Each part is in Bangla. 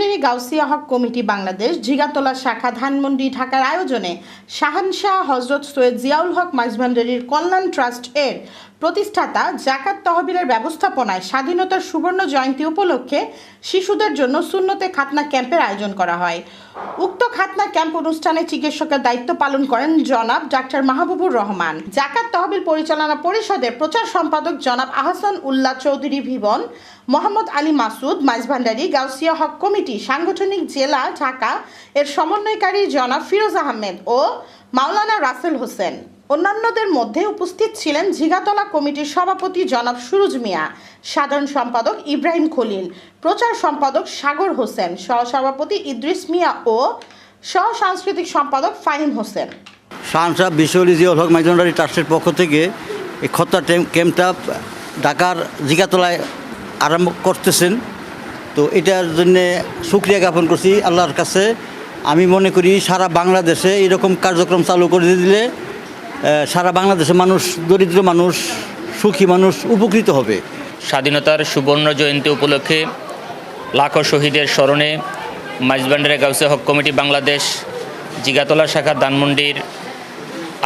মাইজভান্ডারী গাউসিয়া হক কমিটি বাংলাদেশ জিগাতলা শাখা ধানমন্ডি ঢাকার আয়োজনে শাহানশাহ হজরত সৈয়দ জিয়াউল হক মাইজভান্ডারীর কল্যাণ ট্রাস্ট এর প্রতিষ্ঠাতা জাকাত তহবিলের ব্যবস্থাপনায় স্বাধীনতার সুবর্ণ জয়ন্তী উপলক্ষে শিশুদের জন্য সুন্নতে খাতনা ক্যাম্পের আয়োজন করা হয়। উক্ত খাতনা ক্যাম্প অনুষ্ঠানে চিকিৎসকের দায়িত্ব পালন করেন জনাব ডাক্তার মাহবুবুর রহমান। জাকাত তহবিল পরিচালনা পরিষদের প্রচার সম্পাদক জনাব আহসান উল্লাহ চৌধুরী ভিবন, মোহাম্মদ আলী মাসুদ, মাইজভান্ডারী গাউসিয়া হক কমিটি সাংগঠনিক জেলা ঢাকা এর সমন্বয়কারী জনাব ফিরোজ আহমেদ ও মাওলানা রাসেল হোসেন। অন্যান্যদের মধ্যে উপস্থিত ছিলেন জিগাতলা কমিটির সভাপতি জনাব সুরুজ মিয়া, সাধারণ সম্পাদক ইব্রাহিম খলিল, প্রচার সম্পাদক সাগর হোসেন, সহসভাপতি ইদ্রিস মিয়া ও সহ সাংস্কৃতিক সম্পাদক ফাহিম হোসেন। শাহানশাহ জিয়াউল হক মাইজভান্ডারী ট্রাস্টের পক্ষ থেকে এই খতনা ক্যাম্পটা ঢাকার জিগাতলায় আরম্ভ করতেছেন। তো এটার জন্যে শুকরিয়া জ্ঞাপন করছি আল্লাহর কাছে। আমি মনে করি সারা বাংলাদেশে এরকম কার্যক্রম চালু করে দিলে সারা বাংলাদেশের মানুষ, দরিদ্র মানুষ, সুখী মানুষ উপকৃত হবে। স্বাধীনতার সুবর্ণ জয়ন্তী উপলক্ষে লাখো শহীদের স্মরণে মাইজভান্ডারী গাউসিয়া হক কমিটি বাংলাদেশ জিগাতলা শাখা ধানমন্ডির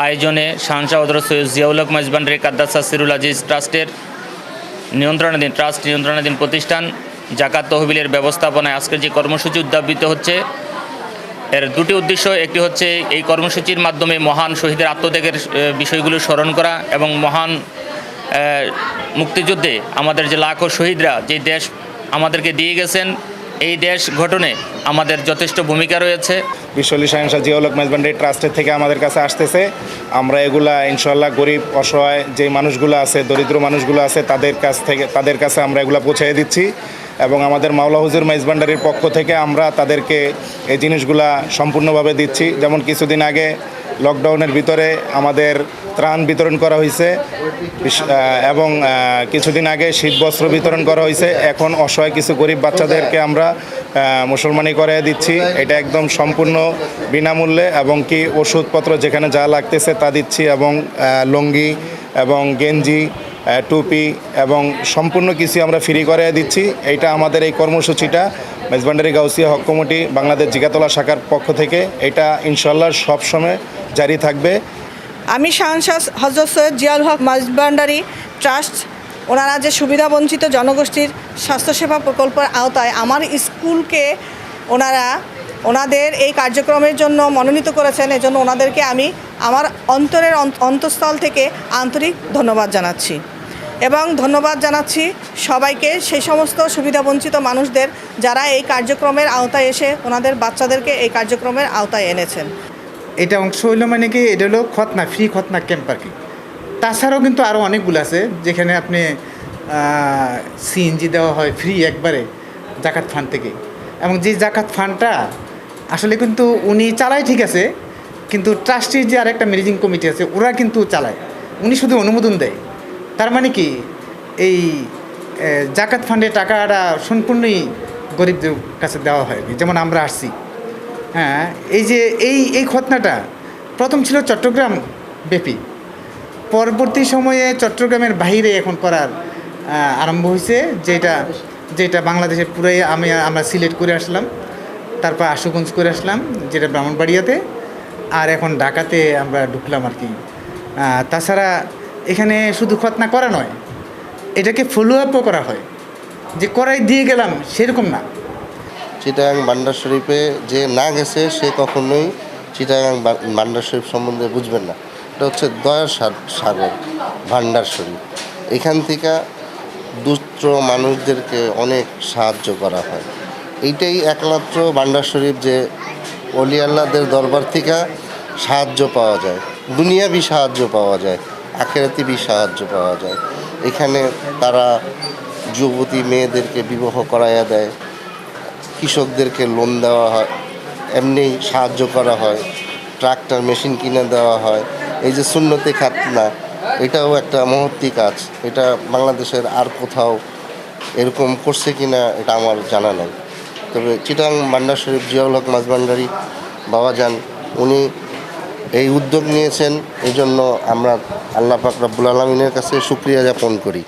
আয়োজনে শাহানশাহ হযরত সৈয়দ জিয়াউল হক মাইজভান্ডারী কাদ্দাসা সিরুল আজিজ ট্রাস্টের নিয়ন্ত্রণাধীন প্রতিষ্ঠান জাকাত তহবিলের ব্যবস্থাপনায় আজকের যে কর্মসূচি উদ্যাপিত হচ্ছে, এর দুটি উদ্দেশ্য। একটি হচ্ছে এই কর্মসূচির মাধ্যমে মহান শহীদের আত্মত্যাগের বিষয়গুলো স্মরণ করা এবং মহান মুক্তিযুদ্ধে আমাদের যে লাখো শহীদরা যে দেশ আমাদেরকে দিয়ে গেছেন, এই দেশ গঠনে আমাদের যথেষ্ট ভূমিকা রয়েছে। বিশ্বলি শাহানশাহ জিয়াউল হক মাইজভান্ডারী ট্রাস্টের থেকে আমাদের কাছে আসতেছে। আমরা এগুলা ইনশাল্লাহ গরিব অসহায় যে মানুষগুলো আছে, দরিদ্র মানুষগুলো আছে, তাদের কাছে আমরা এগুলা পৌঁছে দিচ্ছি এবং আমাদের মাওলা হুজুর মাইজভান্ডারীর পক্ষ থেকে আমরা তাদেরকে এই জিনিসগুলা সম্পূর্ণভাবে দিচ্ছি। যেমন কিছুদিন আগে লকডাউনের ভিতরে আমাদের ত্রাণ বিতরণ করা হয়েছে এবং কিছুদিন আগে শীত বস্ত্র বিতরণ করা হয়েছে। এখন অসহায় কিছু গরিব বাচ্চাদেরকে আমরা মুসলমানি করে দিচ্ছি। এটা একদম সম্পূর্ণ বিনামূল্যে এবং কি ওষুধপত্র যেখানে যা লাগতেছে তা দিচ্ছি এবং লুঙ্গি এবং গেঞ্জি, টুপি এবং সম্পূর্ণ কিছু আমরা ফ্রি করে দিচ্ছি। এইটা আমাদের এই কর্মসূচিটা মাইজভান্ডারী গাউসিয়া হক কমিটি বাংলাদেশ জিগাতলা শাখার পক্ষ থেকে এটা ইনশাল্লাহ সবসময় জারি থাকবে। আমি শাহানশাহ হযরত সৈয়দ জিয়াউল হক মাইজভান্ডারী ট্রাস্ট, ওনারা যে সুবিধাবঞ্চিত জনগোষ্ঠীর স্বাস্থ্যসেবা প্রকল্পের আওতায় আমার স্কুলকে ওনাদের এই কার্যক্রমের জন্য মনোনীত করেছেন। এজন্য ওনাদেরকে আমি আমার অন্তঃস্থল থেকে আন্তরিক ধন্যবাদ জানাচ্ছি এবং ধন্যবাদ জানাচ্ছি সবাইকে, সেই সমস্ত সুবিধাবঞ্চিত মানুষদের যারা এই কার্যক্রমের আওতায় এসে ওনাদের বাচ্চাদেরকে এই কার্যক্রমের আওতায় এনেছেন। এটা অংশ হইল মানে কি, এটা হলো খতনা, ফ্রি খতনা ক্যাম্প আর কি। তাছাড়াও কিন্তু আরও অনেকগুলো আছে যেখানে আপনি সিএনজি দেওয়া হয় ফ্রি একবারে জাকাত ফান্ড থেকে। এবং যে জাকাত ফান্ডটা আসলে কিন্তু উনি চালায় ঠিক আছে, কিন্তু ট্রাস্টির যে আরেকটা ম্যানেজিং কমিটি আছে ওরা কিন্তু চালায়, উনি শুধু অনুমোদন দেয়। তার মানে কি এই জাকাত ফান্ডের টাকাটা সম্পূর্ণই গরিবদের কাছে দেওয়া হয়। যেমন আমরা আসছি, হ্যাঁ, এই যে এই খতনাটা প্রথম ছিল চট্টগ্রাম ব্যাপী, পরবর্তী সময়ে চট্টগ্রামের বাইরে এখন করার আরম্ভ হয়েছে, যেটা বাংলাদেশের পুরাই আমরা সিলেট করে আসলাম, তারপর আশুগঞ্জ করে আসলাম যেটা ব্রাহ্মণবাড়িয়াতে, আর এখন ঢাকাতে আমরা ঢুকলাম আর কি। তাছাড়া এখানে শুধু খতনা করা নয়, এটাকে ফলো আপও করা হয়, যে করাই দিয়ে গেলাম সেরকম না। চিটাগাং ভান্ডার শরীফে যে না গেছে সে কখনোই চিটাগাং ভান্ডার শরীফ সম্বন্ধে বুঝবেন না। এটা হচ্ছে দয়ার সাগর ভান্ডার শরীফ। এখান থেকে দুস্থ মানুষদেরকে অনেক সাহায্য করা হয়। এইটাই একমাত্র ভান্ডার শরীফ যে অলি আল্লাহদের দরবার থেকে সাহায্য পাওয়া যায়, দুনিয়াবি সাহায্য পাওয়া যায়, আখিরাতি সাহায্য পাওয়া যায়। এখানে তারা যুবতী মেয়েদেরকে বিবাহ করাইয়া দেয়, কৃষকদেরকে লোন দেওয়া হয়, এমনি সাহায্য করা হয়, ট্রাক্টর মেশিন কিনে দেওয়া হয়। এই যে সুন্নতে খাতনা, এটাও একটা মহৎ কাজ। এটা বাংলাদেশের আর কোথাও এরকম করছে কিনা এটা আমার জানা নাই। তবে চিটাগাং ভান্ডার শরীফ জিয়াউল হক মাইজভান্ডারী বাবাজান উনি এই উদ্যোগ নিয়েছেন, এই জন্য আমরা আল্লাহ পাক রব্বুল আলামিনের কাছে শুকরিয়া জ্ঞাপন করি।